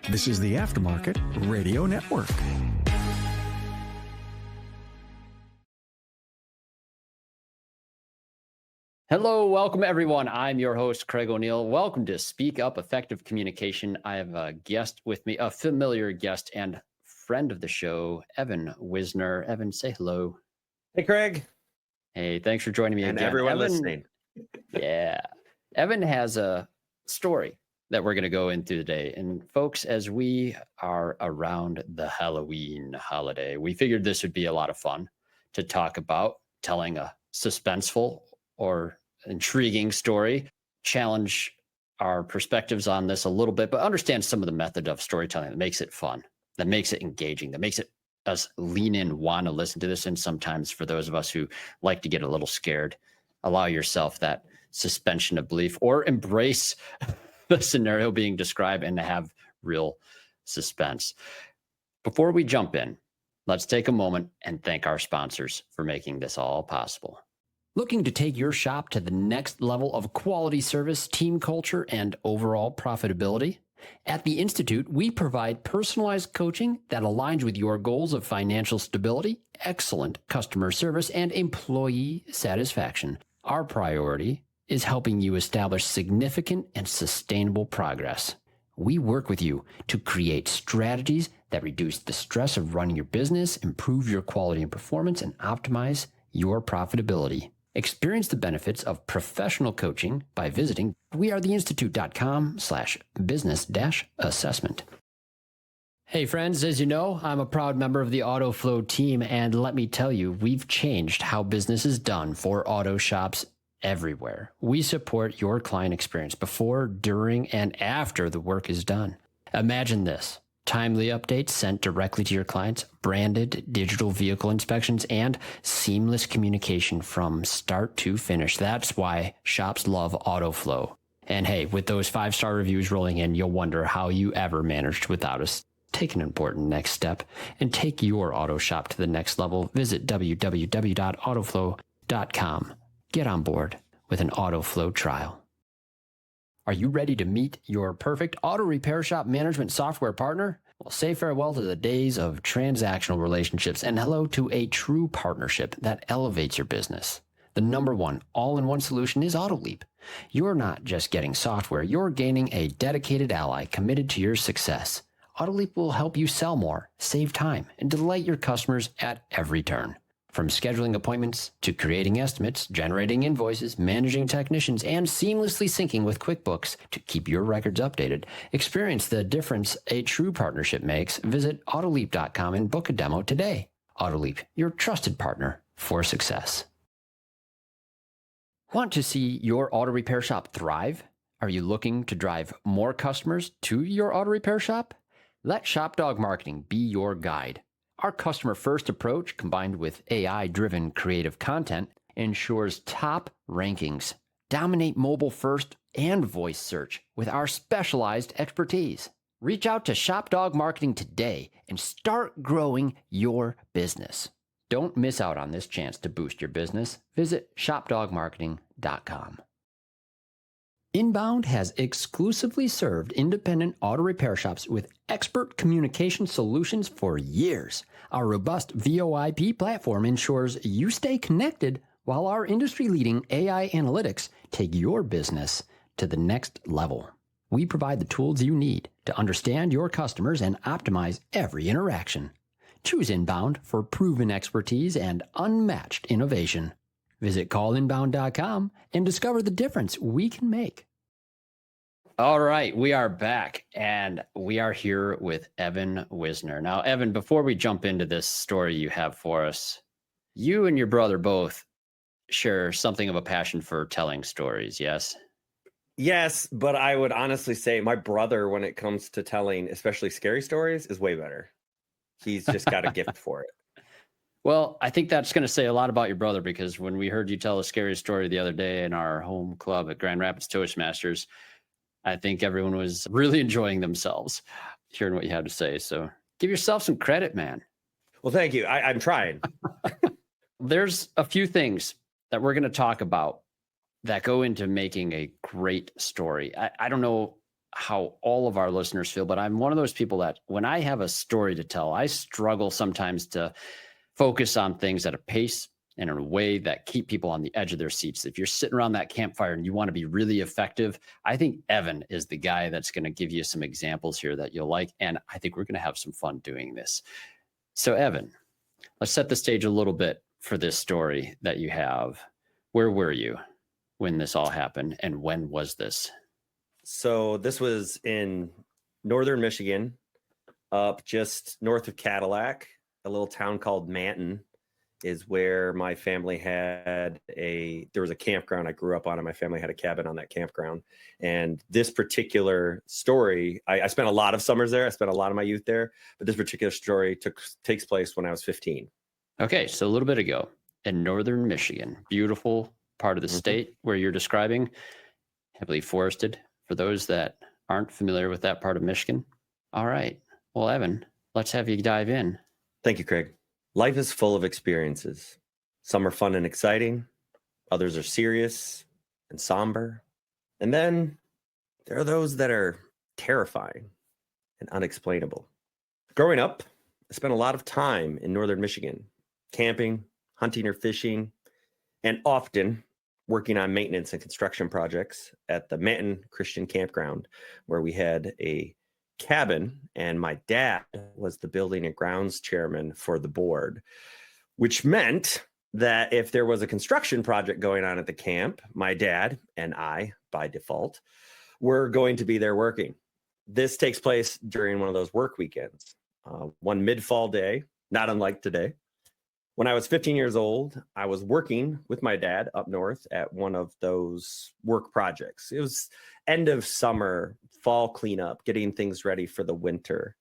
This is the Aftermarket Radio Network. Hello, welcome everyone. I'm your host, Craig O'Neill. Welcome to Speak Up Effective Communication. I have a guest with me, a familiar guest and friend of the show, Evan Wisner. Evan, say hello. Hey, Craig. Hey, thanks for joining me and again. Everyone Evan, listening. Yeah. Evan has a story that we're going to go into today. And folks, as we are around the Halloween holiday, we figured this would be a lot of fun to talk about telling a suspenseful or intriguing story, challenge our perspectives on this a little bit, but understand some of the method of storytelling that makes it fun, that makes it engaging, that makes it us lean in, want to listen to this. And sometimes for those of us who like to get a little scared, allow yourself that suspension of belief or embrace the scenario being described and to have real suspense. Before we jump in, let's take a moment and thank our sponsors for making this all possible. Looking to take your shop to the next level of quality service, team culture, and overall profitability? At the Institute, we provide personalized coaching that aligns with your goals of financial stability, excellent customer service, and employee satisfaction. Our priority is helping you establish significant and sustainable progress. We work with you to create strategies that reduce the stress of running your business, improve your quality and performance, and optimize your profitability. Experience the benefits of professional coaching by visiting wearetheinstitute.com/business-assessment. Hey friends, as you know, I'm a proud member of the AutoFlow team, and let me tell you, we've changed how business is done for auto shops everywhere. We support your client experience before, during, and after the work is done. Imagine this. Timely updates sent directly to your clients, branded digital vehicle inspections, and seamless communication from start to finish. That's why shops love AutoFlow. And hey, with those 5-star reviews rolling in, you'll wonder how you ever managed without us. Take an important next step and take your auto shop to the next level. Visit www.autoflow.com. Get on board with an AutoFlow trial. Are you ready to meet your perfect auto repair shop management software partner? Well, say farewell to the days of transactional relationships and hello to a true partnership that elevates your business. The #1 all-in-one solution is AutoLeap. You're not just getting software, you're gaining a dedicated ally committed to your success. AutoLeap will help you sell more, save time, and delight your customers at every turn. From scheduling appointments to creating estimates, generating invoices, managing technicians, and seamlessly syncing with QuickBooks to keep your records updated, experience the difference a true partnership makes. Visit Autoleap.com and book a demo today. Autoleap, your trusted partner for success. Want to see your auto repair shop thrive? Are you looking to drive more customers to your auto repair shop? Let ShopDog Marketing be your guide. Our customer-first approach, combined with AI-driven creative content, ensures top rankings. Dominate mobile-first and voice search with our specialized expertise. Reach out to ShopDog Marketing today and start growing your business. Don't miss out on this chance to boost your business. Visit shopdogmarketing.com. Inbound has exclusively served independent auto repair shops with expert communication solutions for years. Our robust VoIP platform ensures you stay connected while our industry-leading AI analytics take your business to the next level. We provide the tools you need to understand your customers and optimize every interaction. Choose Inbound for proven expertise and unmatched innovation. Visit callinbound.com and discover the difference we can make. All right, we are back, and we are here with Evan Wisner. Now, Evan, before we jump into this story you have for us, you and your brother both share something of a passion for telling stories, yes? Yes, but I would honestly say my brother, when it comes to telling, especially scary stories, is way better. He's just got a gift for it. Well, I think that's going to say a lot about your brother, because when we heard you tell a scary story the other day in our home club at Grand Rapids Toastmasters, I think everyone was really enjoying themselves hearing what you had to say. So give yourself some credit, man. Well, thank you. I'm trying. There's a few things that we're going to talk about that go into making a great story. I don't know how all of our listeners feel, but I'm one of those people that when I have a story to tell, I struggle sometimes to focus on things at a pace and in a way that keep people on the edge of their seats. If you're sitting around that campfire and you want to be really effective, I think Evan is the guy that's going to give you some examples here that you'll like. And I think we're going to have some fun doing this. So Evan, let's set the stage a little bit for this story that you have. Where were you when this all happened, and when was this? So this was in northern Michigan, up just north of Cadillac, a little town called Manton is where my family had there was a campground I grew up on, and my family had a cabin on that campground. And this particular story, I spent a lot of summers there. I spent a lot of my youth there, but this particular story takes place when I was 15. Okay, so a little bit ago in northern Michigan, beautiful part of the state where you're describing, heavily forested. For those that aren't familiar with that part of Michigan. All right. Well, Evan, let's have you dive in. Thank you, Craig. Life is full of experiences. Some are fun and exciting. Others are serious and somber. And then there are those that are terrifying and unexplainable. Growing up, I spent a lot of time in northern Michigan, camping, hunting or fishing, and often working on maintenance and construction projects at the Manton Christian Campground, where we had a cabin, and my dad was the building and grounds chairman for the board, which meant that if there was a construction project going on at the camp, my dad and I, by default, were going to be there working. This takes place during one of those work weekends, one mid-fall day, not unlike today. When I was 15 years old, I was working with my dad up north at one of those work projects. It was end of summer, fall cleanup, getting things ready for the winter.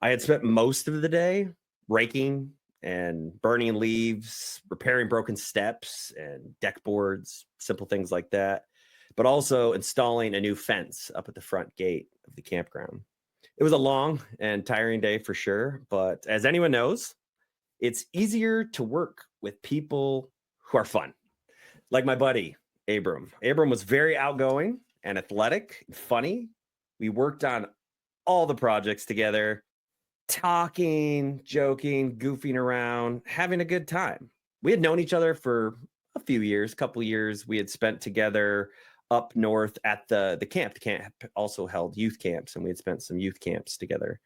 I had spent most of the day raking and burning leaves, repairing broken steps and deck boards, simple things like that, but also installing a new fence up at the front gate of the campground. It was a long and tiring day for sure, but as anyone knows, it's easier to work with people who are fun. Like my buddy, Abram. Abram was very outgoing and athletic and funny. We worked on all the projects together, talking, joking, goofing around, having a good time. We had known each other for a few years, couple years. We had spent together up north at the camp. The camp also held youth camps, and we had spent some youth camps together.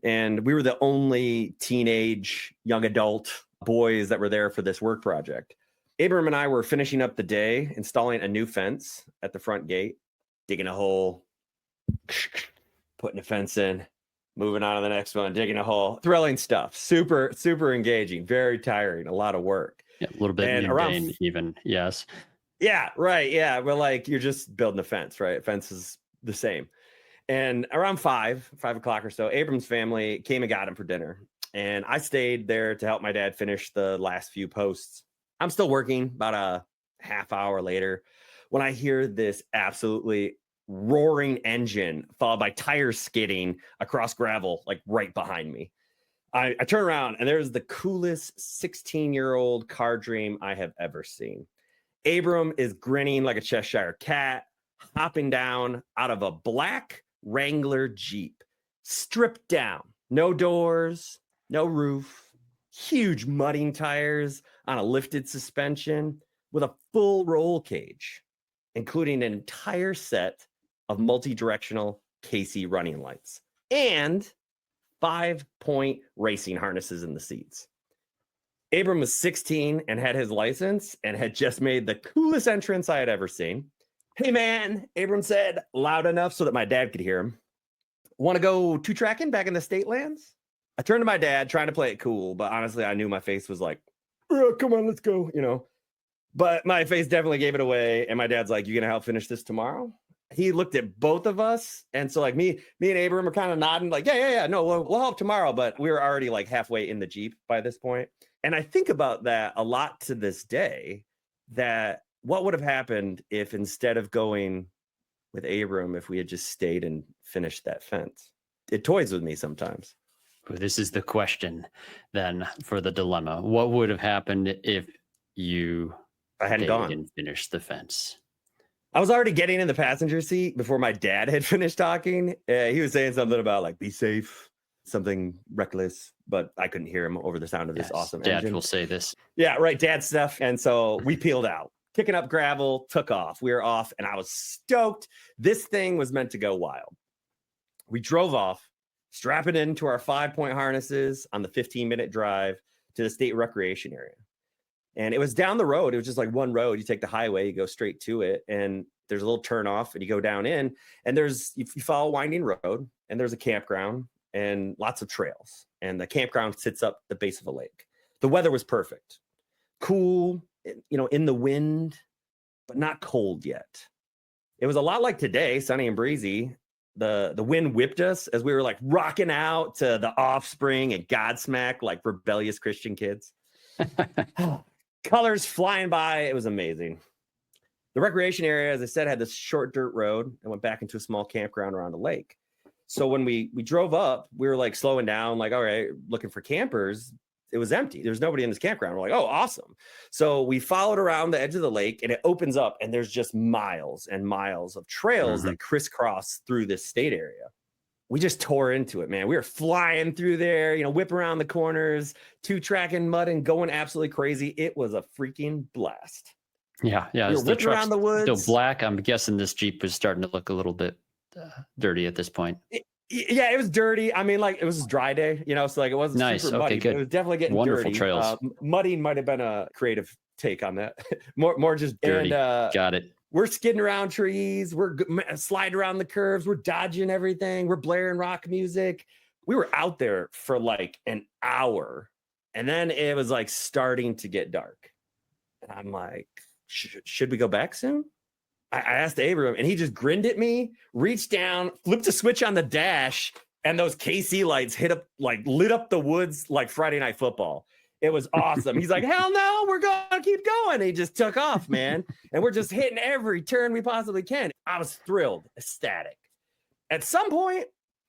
And we were the only teenage, young adult boys that were there for this work project. Abram and I were finishing up the day, installing a new fence at the front gate, digging a hole, putting a fence in, moving on to the next one, digging a hole. Thrilling stuff. Super, super engaging, very tiring, a lot of work. Yeah, a little bit mundane even, yes. Yeah, right. Yeah, but like you're just building a fence, right? Fence is the same. And around 5 o'clock or so, Abram's family came and got him for dinner. And I stayed there to help my dad finish the last few posts. I'm still working about a half hour later when I hear this absolutely roaring engine followed by tires skidding across gravel, like right behind me. I turn around and there's the coolest 16-year-old car dream I have ever seen. Abram is grinning like a Cheshire cat, hopping down out of a black Wrangler Jeep, stripped down, no doors, no roof, huge mudding tires on a lifted suspension with a full roll cage, including an entire set of multi-directional KC running lights and 5-point racing harnesses in the seats. Abram was 16 and had his license and had just made the coolest entrance I had ever seen. "Hey man," Abram said, loud enough so that my dad could hear him. "Want to go two-tracking back in the state lands?" I turned to my dad, trying to play it cool, but honestly, I knew my face was like, "Come on, let's go," But my face definitely gave it away, and my dad's like, "You gonna help finish this tomorrow?" He looked at both of us, and so like me and Abram are kind of nodding, like, yeah, no, we'll help tomorrow, but we were already like halfway in the Jeep by this point. And I think about that a lot to this day, that what would have happened if instead of going with Abram, if we had just stayed and finished that fence? It toys with me sometimes. This is the question then for the dilemma. What would have happened if you I hadn't stayed gone and finished the fence? I was already getting in the passenger seat before my dad had finished talking. He was saying something about like, be safe, something reckless, but I couldn't hear him over the sound of this awesome Dad engine. will say this. Yeah, right. Dad stuff. And so we peeled out, kicking up gravel, took off. We were off and I was stoked. This thing was meant to go wild. We drove off, strapping into our 5-point harnesses on the 15-minute drive to the state recreation area. And it was down the road. It was just like one road. You take the highway, you go straight to it. And there's a little turn off and you go down in. And you follow a winding road and there's a campground and lots of trails. And the campground sits up the base of a lake. The weather was perfect. Cool, in the wind, but not cold yet. It was a lot like today, sunny and breezy. The wind whipped us as we were like rocking out to The Offspring and Godsmack like rebellious Christian kids. Colors flying by. It was amazing. The recreation area, as I said, had this short dirt road and went back into a small campground around a lake. So when we drove up, we were like slowing down, like, all right, looking for campers. It was empty. There's nobody in this campground. We're like, oh, awesome. So we followed around the edge of the lake and it opens up and there's just miles and miles of trails that crisscross through this state area. We just tore into it, man. We were flying through there, whip around the corners, 2-tracking, mudding, going absolutely crazy. It was a freaking blast. Yeah. We were whipping around the woods. Still black. I'm guessing this Jeep was starting to look a little bit dirty at this point. Yeah, it was dirty. I mean, like it was a dry day, so like it wasn't nice. Super muddy. Good. It was definitely getting wonderful dirty. trails. Mudding might have been a creative take on that. more just dirty. And, got it. We're skidding around trees. We're sliding around the curves. We're dodging everything. We're blaring rock music. We were out there for like an hour. And then it was like starting to get dark. And I'm like, should we go back soon? I asked Abram and he just grinned at me, reached down, flipped a switch on the dash. And those KC lights lit up the woods like Friday Night Football. It was awesome. He's like, hell no, we're going to keep going. And he just took off, man. And we're just hitting every turn we possibly can. I was thrilled, ecstatic. At some point,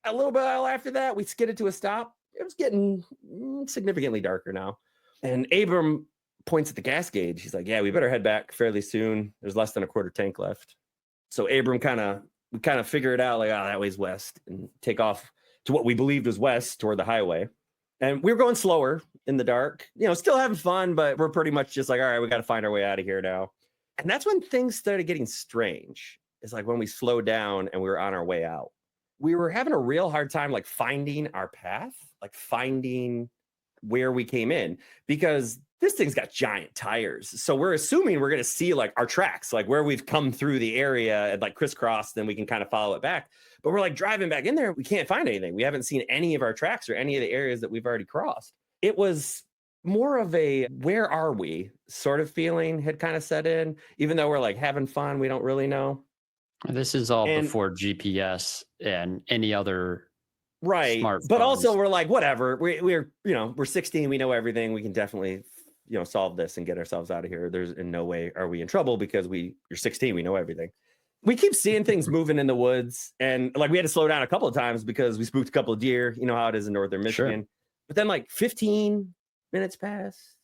a little bit after that, we skidded to a stop. It was getting significantly darker now. And Abram points at the gas gauge. He's like, yeah, we better head back fairly soon. There's less than a quarter tank left. So Abram kind of figure it out like, oh, that way's west and take off to what we believed was west toward the highway. And we were going slower in the dark, still having fun, but we're pretty much just like, all right, we got to find our way out of here now. And that's when things started getting strange. It's like when we slowed down and we were on our way out. We were having a real hard time, like finding our path, like finding where we came in, because this thing's got giant tires. So we're assuming we're going to see like our tracks, like where we've come through the area and like crisscross, then we can kind of follow it back. But we're like driving back in there. We can't find anything. We haven't seen any of our tracks or any of the areas that we've already crossed. It was more of a, where are we sort of feeling had kind of set in, even though we're like having fun. We don't really know. This is all before GPS and any other right. But also we're like, whatever, we're 16. We know everything. We can definitely, solve this and get ourselves out of here. There's in no way are we in trouble because you're 16. We know everything. We keep seeing things moving in the woods. And like, we had to slow down a couple of times because we spooked a couple of deer, how it is in northern Michigan. Sure. But then like 15 minutes pass,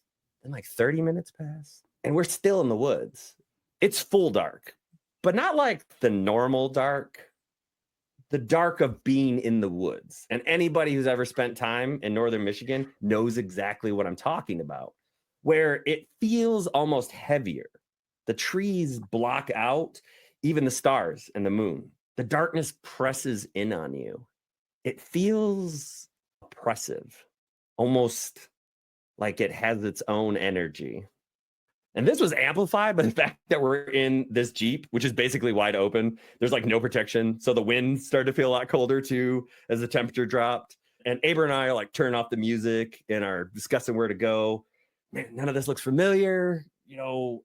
then like 30 minutes pass, and we're still in the woods. It's full dark, but not like the normal dark, the dark of being in the woods. And anybody who's ever spent time in northern Michigan knows exactly what I'm talking about, where it feels almost heavier. The trees block out even the stars and the moon. The darkness presses in on you. It feels oppressive, almost like it has its own energy. And this was amplified by the fact that we're in this Jeep, which is basically wide open. There's like no protection. So the wind started to feel a lot colder too as the temperature dropped. And Abram and I are like turning off the music and are discussing where to go. Man, none of this looks familiar. I'm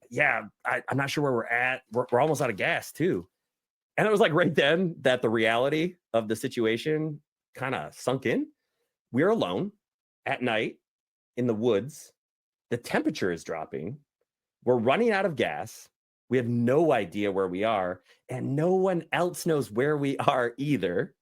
not sure where we're at. We're almost out of gas too. And it was like right then that the reality of the situation kind of sunk in. We're alone at night in the woods. The temperature is dropping. We're running out of gas. We have no idea where we are, and no one else knows where we are either.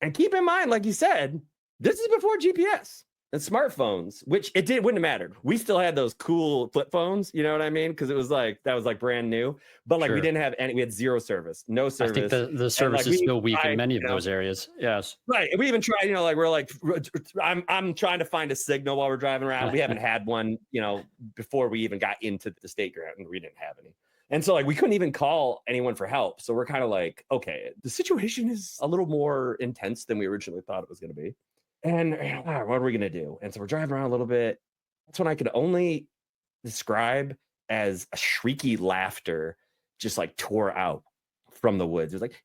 And keep in mind, like you said, this is before GPS. and smartphones, which wouldn't have mattered. We still had those cool flip phones, you know what I mean? Because it was like that was like brand new, but like we Sure. didn't have any. We had zero service, no I think service, the and service like is we still weak in tried, many of those areas. Yes. right. We even tried, like we're like, I'm trying to find a signal while we're driving around. We haven't had one, before we even got into the state grant, and we didn't have any. And so like we couldn't even call anyone for help. So we're kind of like, okay, the situation is a little more intense than we originally thought it was going to be. And what are we going to do? And so we're driving around a little bit. That's when I could only describe as a shrieky laughter just like tore out from the woods. It was like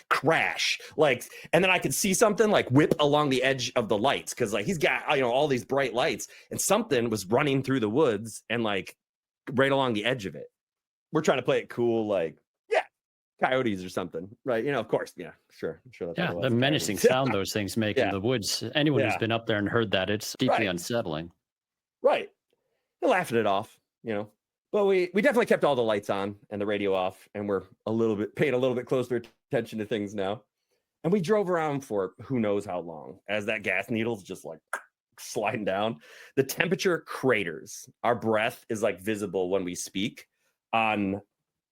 crash, like, and then I could see something like whip along the edge of the lights because like he's got all these bright lights, and something was running through the woods and like right along the edge of it. We're trying to play it cool, like, yeah, coyotes or something, right? Of course, yeah, sure, I'm sure that's what it was, The menacing coyotes. sound those things make in the woods. Anyone who's been up there and heard that, it's deeply unsettling. Right. They're laughing it off, But we definitely kept all the lights on and the radio off, and we're paying a little bit closer attention to things now. And we drove around for who knows how long as that gas needle's just like sliding down. The temperature craters. Our breath is like visible when we speak on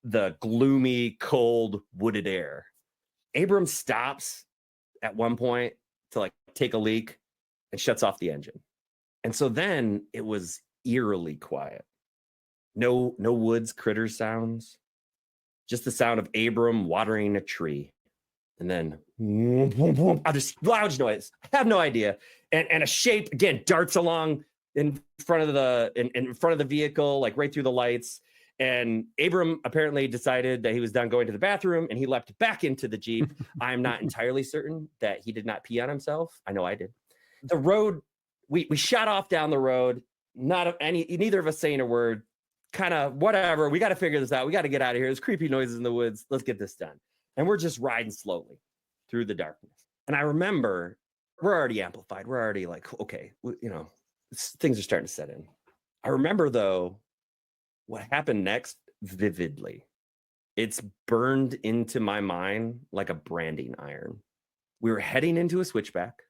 the gloomy, cold, wooded air. Abram stops at one point to like take a leak and shuts off the engine. And so then it was eerily quiet. No woods critter sounds, just the sound of Abram watering a tree. And then just loud noise. I have no idea. And a shape again darts along in front of the vehicle, like right through the lights. And Abram apparently decided that he was done going to the bathroom, and he leapt back into the Jeep. I'm not entirely certain that he did not pee on himself. I know I did. The road, we shot off down the road. Neither of us saying a word. Kind of whatever. We got to figure this out. We got to get out of here. There's creepy noises in the woods. Let's get this done. And we're just riding slowly through the darkness. And I remember we're already amplified. We're already like, okay, things are starting to set in. I remember though, what happened next vividly. It's burned into my mind like a branding iron. We were heading into a switchback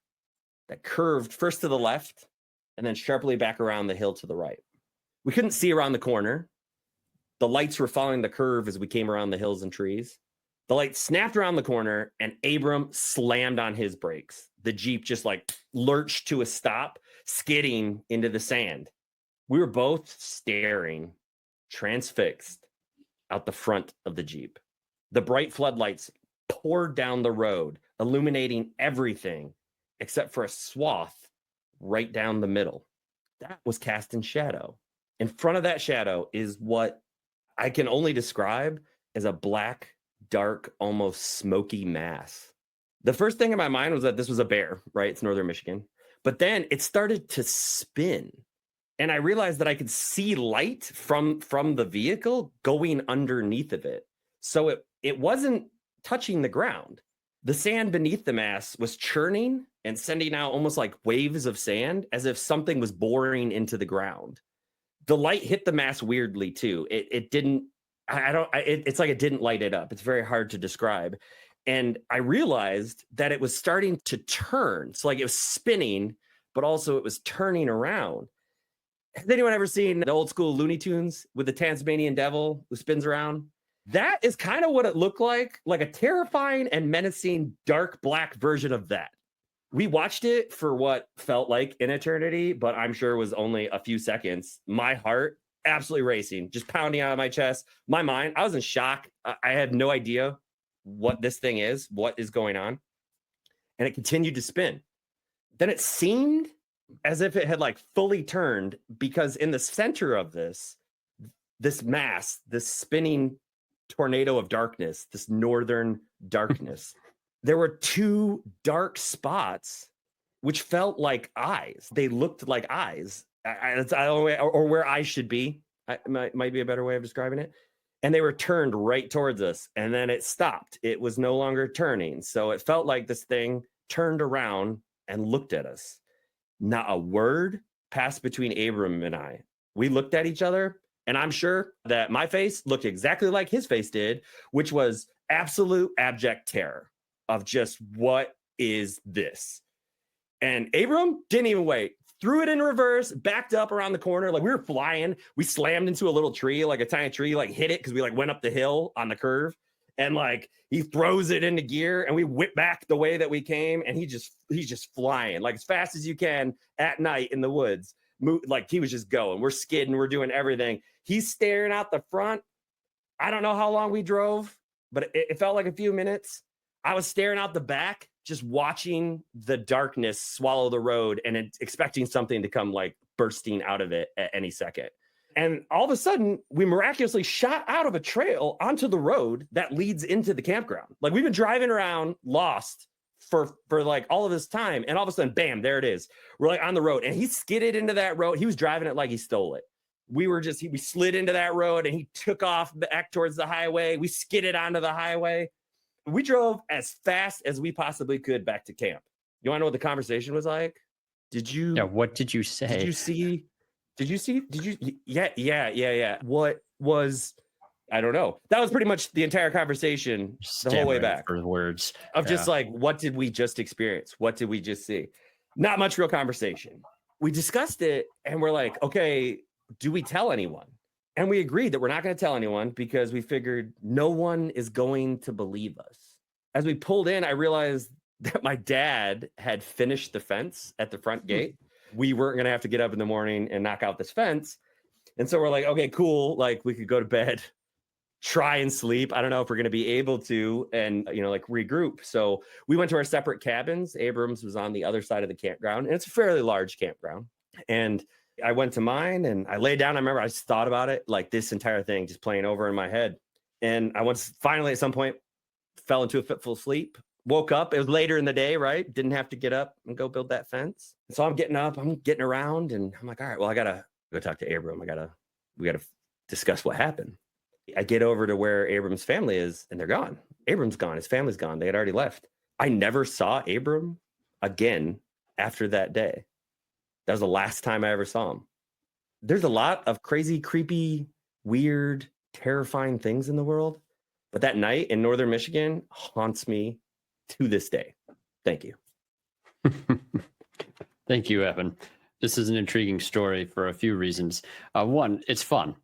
that curved first to the left and then sharply back around the hill to the right. We couldn't see around the corner. The lights were following the curve as we came around the hills and trees. The light snapped around the corner and Abram slammed on his brakes. The Jeep just like lurched to a stop, skidding into the sand. We were both staring, transfixed, out the front of the Jeep. The bright floodlights poured down the road, illuminating everything except for a swath right down the middle. That was cast in shadow. In front of that shadow is what I can only describe as a black, dark, almost smoky mass. The first thing in my mind was that this was a bear, right? It's northern Michigan. But then it started to spin. And I realized that I could see light from the vehicle going underneath of it. So it wasn't touching the ground. The sand beneath the mass was churning and sending out almost like waves of sand as if something was boring into the ground. The light hit the mass weirdly too. It didn't, it's like it didn't light it up. It's very hard to describe. And I realized that it was starting to turn. So like it was spinning, but also it was turning around. Has anyone ever seen the old school Looney Tunes with the Tasmanian devil who spins around? That is kind of what it looked like a terrifying and menacing dark black version of that. We watched it for what felt like an eternity, but I'm sure was only a few seconds. My heart absolutely racing, just pounding out of my chest. My mind, I was in shock. I had no idea what this thing is, what is going on. And it continued to spin. Then it seemed as if it had like fully turned, because in the center of this mass, this spinning tornado of darkness, this northern darkness, there were two dark spots which felt like eyes. They looked like eyes. Or where eyes should be. Might be a better way of describing it. And they were turned right towards us. And then it stopped. It was no longer turning. So it felt like this thing turned around and looked at us. Not a word passed between Abram and I. We looked at each other, and I'm sure that my face looked exactly like his face did, which was absolute abject terror of just, what is this? And Abram didn't even wait. Threw it in reverse, backed up around the corner. Like we were flying. We slammed into a little tree, like a tiny tree, like hit it because we like went up the hill on the curve. And like he throws it into gear and we whip back the way that we came. And he's just flying like as fast as you can at night in the woods. Like he was just going. We're skidding, we're doing everything. He's staring out the front. I don't know how long we drove, but it felt like a few minutes. I was staring out the back, just watching the darkness swallow the road and expecting something to come like bursting out of it at any second. And all of a sudden, we miraculously shot out of a trail onto the road that leads into the campground. Like we've been driving around lost for like all of this time. And all of a sudden, bam, there it is. We're like on the road and he skidded into that road. He was driving it like he stole it. We slid into that road and he took off back towards the highway. We skidded onto the highway. We drove as fast as we possibly could back to camp. You want to know what the conversation was like? Yeah. What did you say? Did you see? Yeah. What was, I don't know. That was pretty much the entire conversation the whole way back. For the words of just like, what did we just experience? What did we just see? Not much real conversation. We discussed it and we're like, okay, do we tell anyone? And we agreed that we're not going to tell anyone because we figured no one is going to believe us. As we pulled in, I realized that my dad had finished the fence at the front gate. We weren't going to have to get up in the morning and knock out this fence. And so we're like, okay, cool. Like we could go to bed, try and sleep. I don't know if we're going to be able to, and, like regroup. So we went to our separate cabins. Abrams was on the other side of the campground and it's a fairly large campground. And I went to mine and I laid down. I remember I just thought about it, like this entire thing just playing over in my head. And I finally at some point fell into a fitful sleep, woke up. It was later in the day, right? Didn't have to get up and go build that fence. So I'm getting up, I'm getting around and I'm like, all right, well, I got to go talk to Abram. We got to discuss what happened. I get over to where Abram's family is and they're gone. Abram's gone. His family's gone. They had already left. I never saw Abram again after that day. That was the last time I ever saw him. There's a lot of crazy, creepy, weird, terrifying things in the world. But that night in northern Michigan haunts me to this day. Thank you. Thank you, Evan. This is an intriguing story for a few reasons. One, it's fun.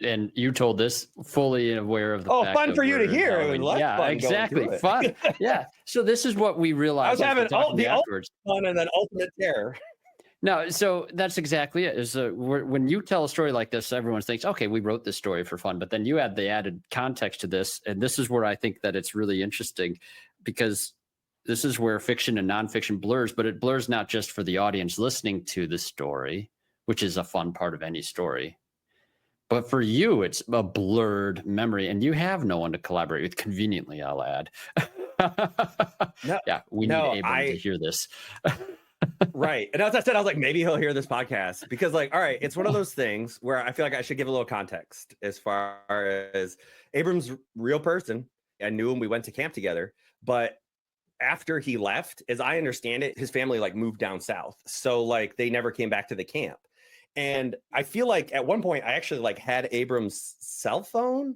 And you told this fully aware of the fact fun for you to hear. It was yeah, fun exactly. Fun. Yeah. So this is what we realized. I was having the afterwards. Fun and then ultimate terror. No, so that's exactly it. When you tell a story like this, everyone thinks, okay, we wrote this story for fun. But then you add the added context to this. And this is where I think that it's really interesting because this is where fiction and nonfiction blurs, but it blurs not just for the audience listening to the story, which is a fun part of any story, but for you, it's a blurred memory and you have no one to collaborate with conveniently, I'll add. We need Abram to hear this. Right. And as I said, I was like, maybe he'll hear this podcast because like, all right, it's one of those things where I feel like I should give a little context as far as Abram's real person. I knew him. We went to camp together, but after he left, as I understand it, his family like moved down south. So like they never came back to the camp. And I feel like at one point I actually like had Abram's cell phone,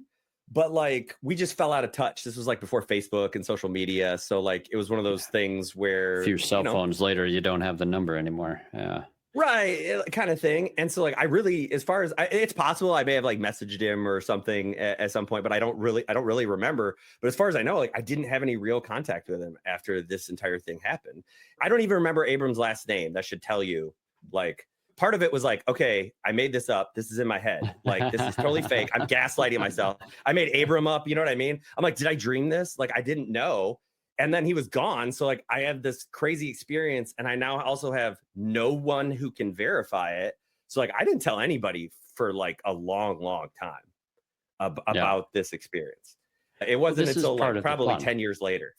but like we just fell out of touch. This was like before Facebook and social media. So like it was one of those things where a few cell phones later, you don't have the number anymore. Yeah. Right. Kind of thing. And so like I really, as far as it's possible, I may have like messaged him or something at some point, but I don't really remember. But as far as I know, like I didn't have any real contact with him after this entire thing happened. I don't even remember Abram's last name. That should tell you like, part of it was like, okay, I made this up. This is in my head. Like, this is totally fake. I'm gaslighting myself. I made Abram up. You know what I mean? I'm like, did I dream this? Like, I didn't know. And then he was gone. So like, I have this crazy experience and I now also have no one who can verify it. So like, I didn't tell anybody for like a long, long time about this experience. It wasn't until like probably 10 years later.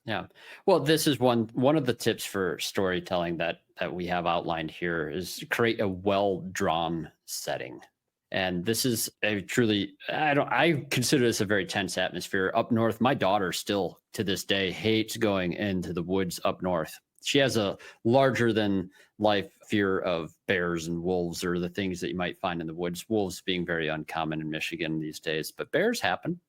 Yeah. Well, this is one of the tips for storytelling that we have outlined here is create a well-drawn setting. And this is a truly, I consider this a very tense atmosphere up north. My daughter still to this day hates going into the woods up north. She has a larger than life fear of bears and wolves or the things that you might find in the woods. Wolves being very uncommon in Michigan these days, but bears happen.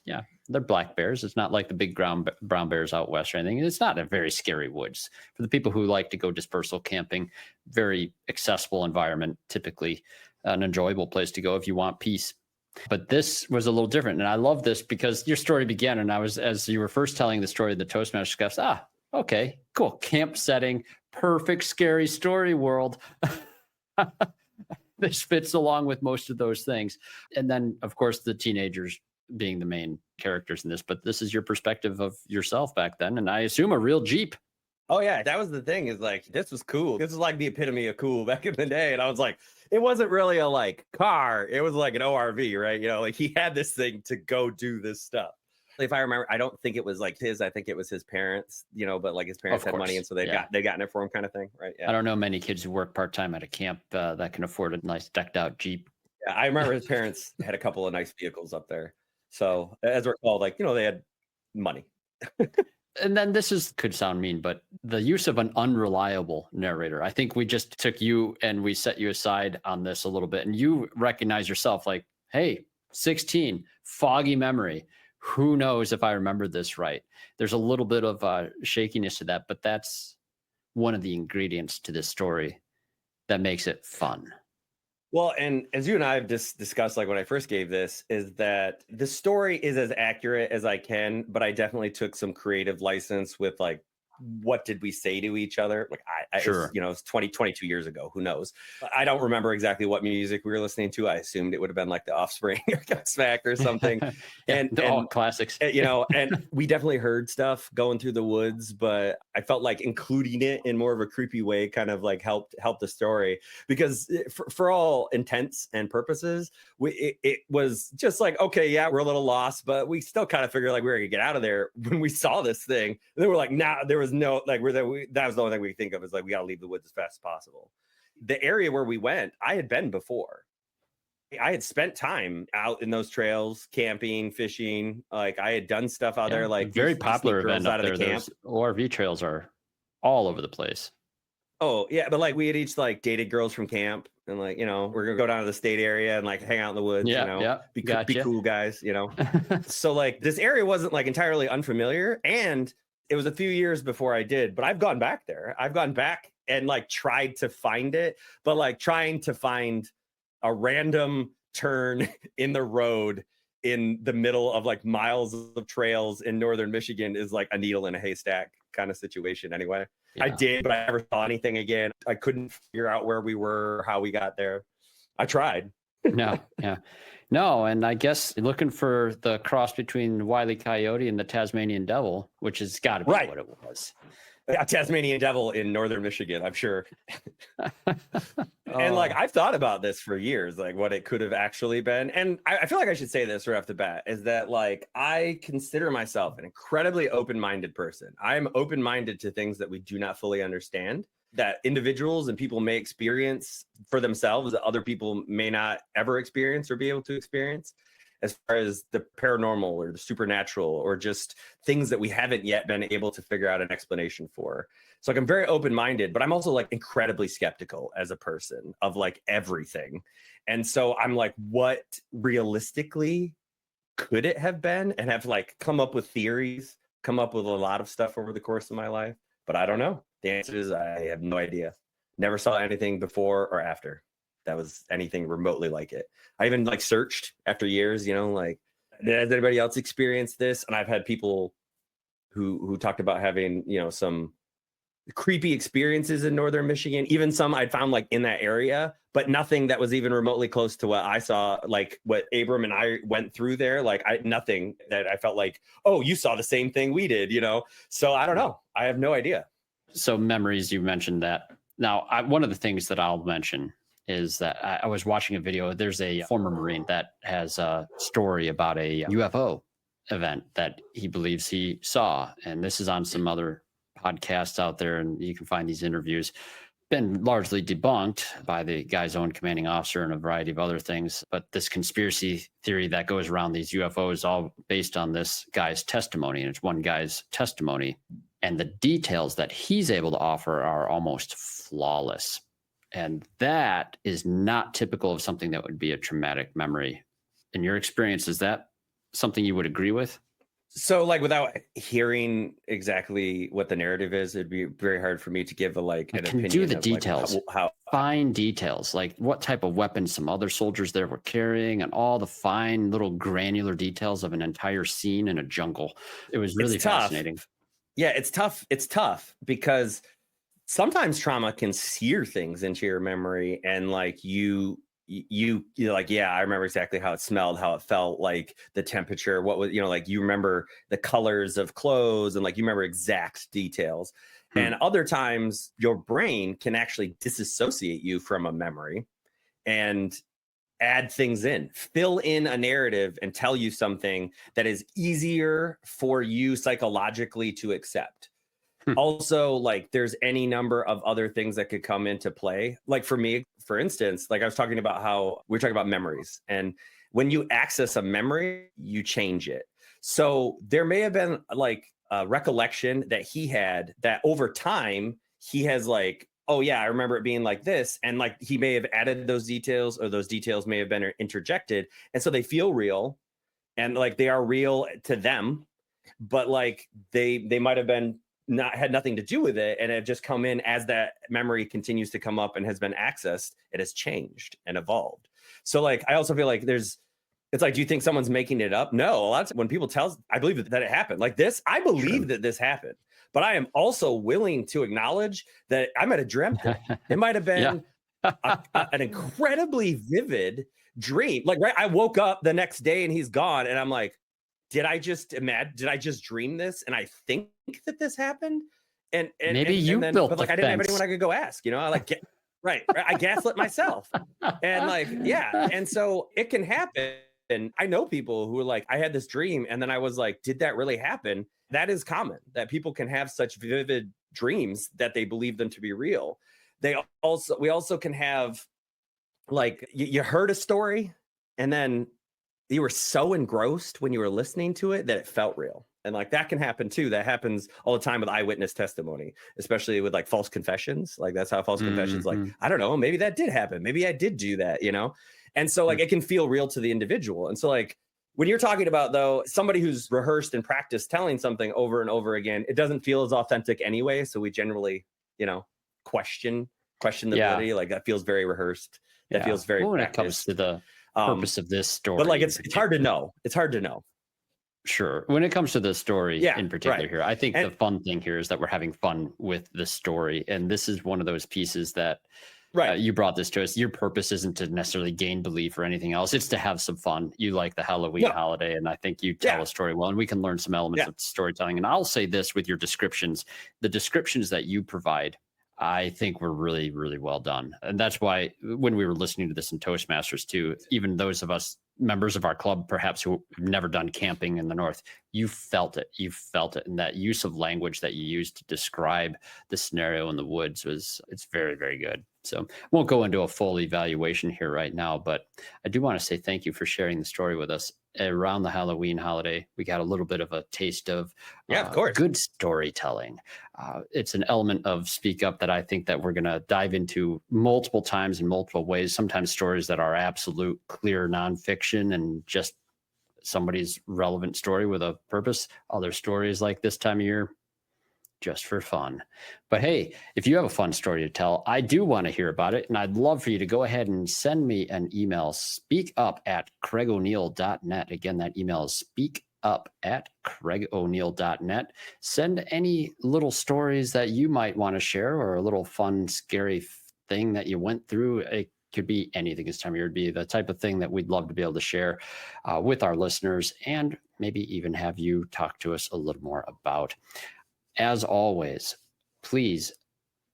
Yeah. They're black bears. It's not like the big brown bears out west or anything. It's not a very scary woods. For the people who like to go dispersal camping, very accessible environment, typically an enjoyable place to go if you want peace. But this was a little different. And I love this because your story began, and I was, as you were first telling the story of the Toastmaster Cups, okay, cool. Camp setting, perfect, scary story world. This fits along with most of those things. And then, of course, the teenagers being the main characters in this. But this is your perspective of yourself back then. And I assume a real Jeep. Oh, yeah. That was the thing, is like, this was cool. This was like the epitome of cool back in the day. And I was like, it wasn't really a like car. It was like an ORV, right? You know, like he had this thing to go do this stuff. If I remember, I don't think it was like his. I think it was his parents, you know, but like his parents had money, and so they got it for him, kind of thing, right? Yeah. I don't know many kids who work part-time at a camp that can afford a nice decked out Jeep. Yeah, I remember his parents had a couple of nice vehicles up there. So as we're called, like, you know, they had money. And then could sound mean, but the use of an unreliable narrator. I think we just took you and we set you aside on this a little bit, and you recognize yourself like, hey, 16, foggy memory. Who knows if I remember this right? There's a little bit of shakiness to that, but that's one of the ingredients to this story that makes it fun. Well, and as you and I have discussed, like when I first gave this, is that the story is as accurate as I can, but I definitely took some creative license with like, what did we say to each other? Like Sure. You know, it's 22 years ago. Who knows? I don't remember exactly what music we were listening to. I assumed it would have been like the Offspring or Godsmack or something. and all classics. You know, and we definitely heard stuff going through the woods, but I felt like including it in more of a creepy way kind of like helped the story, because for all intents and purposes, it was just like, okay, yeah, we're a little lost, but we still kind of figured like we were gonna get out of there when we saw this thing. And then we're like, nah, there was no, like, that was the only thing we could think of, is like, we got to leave the woods as fast as possible. The area where we went, I had been before. I had spent time out in those trails, camping, fishing. Like I had done stuff out there, like very popular event out there. Those ORV trails are all over the place. Oh yeah, but like we had each like dated girls from camp, and like, you know, we're gonna go down to the state area and like hang out in the woods, you know, be cool guys, you know. So like this area wasn't like entirely unfamiliar, and it was a few years before I did, but I've gone back there. I've gone back and like tried to find it, but like trying to find a random turn in the road in the middle of like miles of trails in northern Michigan is like a needle in a haystack kind of situation anyway. Yeah. I did, but I never saw anything again. I couldn't figure out where we were, how we got there. I tried. No, and I guess looking for the cross between Wile E. Coyote and the Tasmanian Devil, which has got to be what it was. A Tasmanian Devil in northern Michigan, I'm sure. And like I've thought about this for years, like what it could have actually been. And I feel like I should say this right off the bat, is that like I consider myself an incredibly open-minded person. I'm open-minded to things that we do not fully understand, that individuals and people may experience for themselves that other people may not ever experience or be able to experience, as far as the paranormal or the supernatural, or just things that we haven't yet been able to figure out an explanation for. So like I'm very open-minded, but I'm also like incredibly skeptical as a person of like everything. And so I'm like, what realistically could it have been? And have like come up with theories, come up with a lot of stuff over the course of my life. But I don't know. The answer is I have no idea. Never saw anything before or after that was anything remotely like it. I even like searched after years, you know, like, has anybody else experienced this? And I've had people who talked about having, you know, some creepy experiences in northern Michigan, even some I'd found like in that area, but nothing that was even remotely close to what I saw, like what Abram and I went through there. Like nothing that I felt like, oh, you saw the same thing we did, you know? So I don't know. I have no idea. So memories, you mentioned that. Now, one of the things that I'll mention is that I was watching a video. There's a former Marine that has a story about a UFO event that he believes he saw. And this is on some other podcasts out there, and you can find these interviews. Been largely debunked by the guy's own commanding officer and a variety of other things. But this conspiracy theory that goes around these UFOs is all based on this guy's testimony. And it's one guy's testimony. And the details that he's able to offer are almost flawless. And that is not typical of something that would be a traumatic memory. In your experience, is that something you would agree with? So like without hearing exactly what the narrative is, it'd be very hard for me to give an Can opinion do the of details, like how fine details, like what type of weapons some other soldiers there were carrying, and all the fine little granular details of an entire scene in a jungle. It was really it's tough. fascinating. Yeah, it's tough. It's tough because sometimes trauma can sear things into your memory, and like you're like, yeah, I remember exactly how it smelled, how it felt, like the temperature, what was, like you remember the colors of clothes, and like you remember exact details. And other times your brain can actually disassociate you from a memory and add things in, fill in a narrative, and tell you something that is easier for you psychologically to accept. Also, like there's any number of other things that could come into play. Like for me, for instance, like I was talking about how we're talking about memories, and when you access a memory, you change it. So there may have been like a recollection that he had that over time he has like, oh yeah, I remember it being like this, and like he may have added those details, or those details may have been interjected, and so they feel real, and like they are real to them, but like they might have been not had nothing to do with it, and it just come in as that memory continues to come up and has been accessed. It has changed and evolved. So like I also feel like it's like, do you think someone's making it up? No, a lot of times when people tell, I believe that it happened. Like this, I believe that this happened, but I am also willing to acknowledge that I might have dreamt it. It might have been an incredibly vivid dream. Like, right, I woke up the next day and he's gone, and I'm like, did I just dream this? And I think that this happened. And Maybe and you then, built but like the I didn't have fence. anyone I could go ask. I like right. I gaslit myself. And like, yeah. And so it can happen. And I know people who are like, I had this dream, and then I was like, did that really happen? That is common, that people can have such vivid dreams that they believe them to be real. We also can have like you heard a story, and then you were so engrossed when you were listening to it that it felt real. And like that can happen too. That happens all the time with eyewitness testimony, especially with like false confessions. Like that's how false confessions, like, I don't know, maybe that did happen. Maybe I did do that, And so like it can feel real to the individual. And so like when you're talking about though, somebody who's rehearsed and practiced telling something over and over again, it doesn't feel as authentic anyway. So we generally, question the validity. Like that feels very rehearsed. That feels very when practiced. it comes to the purpose of this story. But like it's hard to know. It's hard to know. Sure. When it comes to the story in particular here, I think the fun thing here is that we're having fun with the story. And this is one of those pieces that you brought this to us. Your purpose isn't to necessarily gain belief or anything else. It's to have some fun. You like the Halloween holiday, and I think you tell a story well, and we can learn some elements of storytelling. And I'll say this with your descriptions, the descriptions that you provide, I think were really, really well done. And that's why when we were listening to this in Toastmasters too, even those of us members of our club, perhaps who have never done camping in the North, you felt it. You felt it. And that use of language that you used to describe the scenario in the woods it's very, very good. So I won't go into a full evaluation here right now, but I do want to say thank you for sharing the story with us. Around the Halloween holiday, we got a little bit of a taste of of course, good storytelling. It's an element of Speak Up that I think that we're going to dive into multiple times in multiple ways. Sometimes stories that are absolute clear nonfiction and just somebody's relevant story with a purpose. Other stories like this time of year, just for fun. But hey, if you have a fun story to tell, I do want to hear about it. And I'd love for you to go ahead and send me an email, speakup@craigoneil.net. Again, that email is speakup@craigoneil.net. Send any little stories that you might want to share, or a little fun, scary thing that you went through. It could be anything this time of year. It'd be the type of thing that we'd love to be able to share with our listeners, and maybe even have you talk to us a little more about. As always, please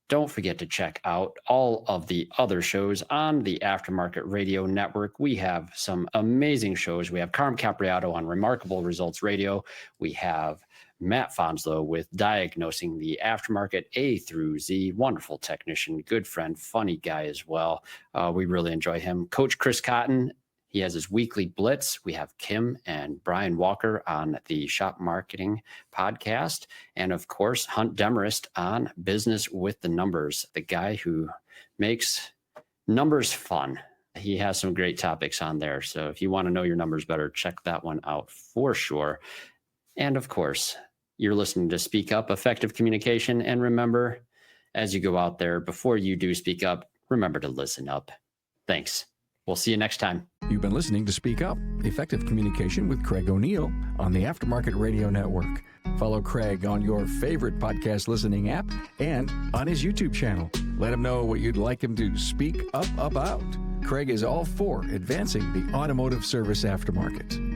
don't forget to check out all of the other shows on the Aftermarket Radio Network. We have some amazing shows. We have Carm Capriato on Remarkable Results Radio. We have Matt Fonslow with Diagnosing the Aftermarket A through Z. Wonderful technician, good friend, funny guy as well. We really enjoy him. Coach Chris Cotton, he has his weekly blitz. We have Kim and Brian Walker on the Shop Marketing podcast. And of course, Hunt Demarest on Business with the Numbers, the guy who makes numbers fun. He has some great topics on there. So if you want to know your numbers better, check that one out for sure. And of course, you're listening to Speak Up, Effective Communication. And remember, as you go out there, before you do speak up, remember to listen up. Thanks. We'll see you next time. You've been listening to Speak Up, Effective Communication with Craig O'Neill on the Aftermarket Radio Network. Follow Craig on your favorite podcast listening app and on his YouTube channel. Let him know what you'd like him to speak up about. Craig is all for advancing the automotive service aftermarket.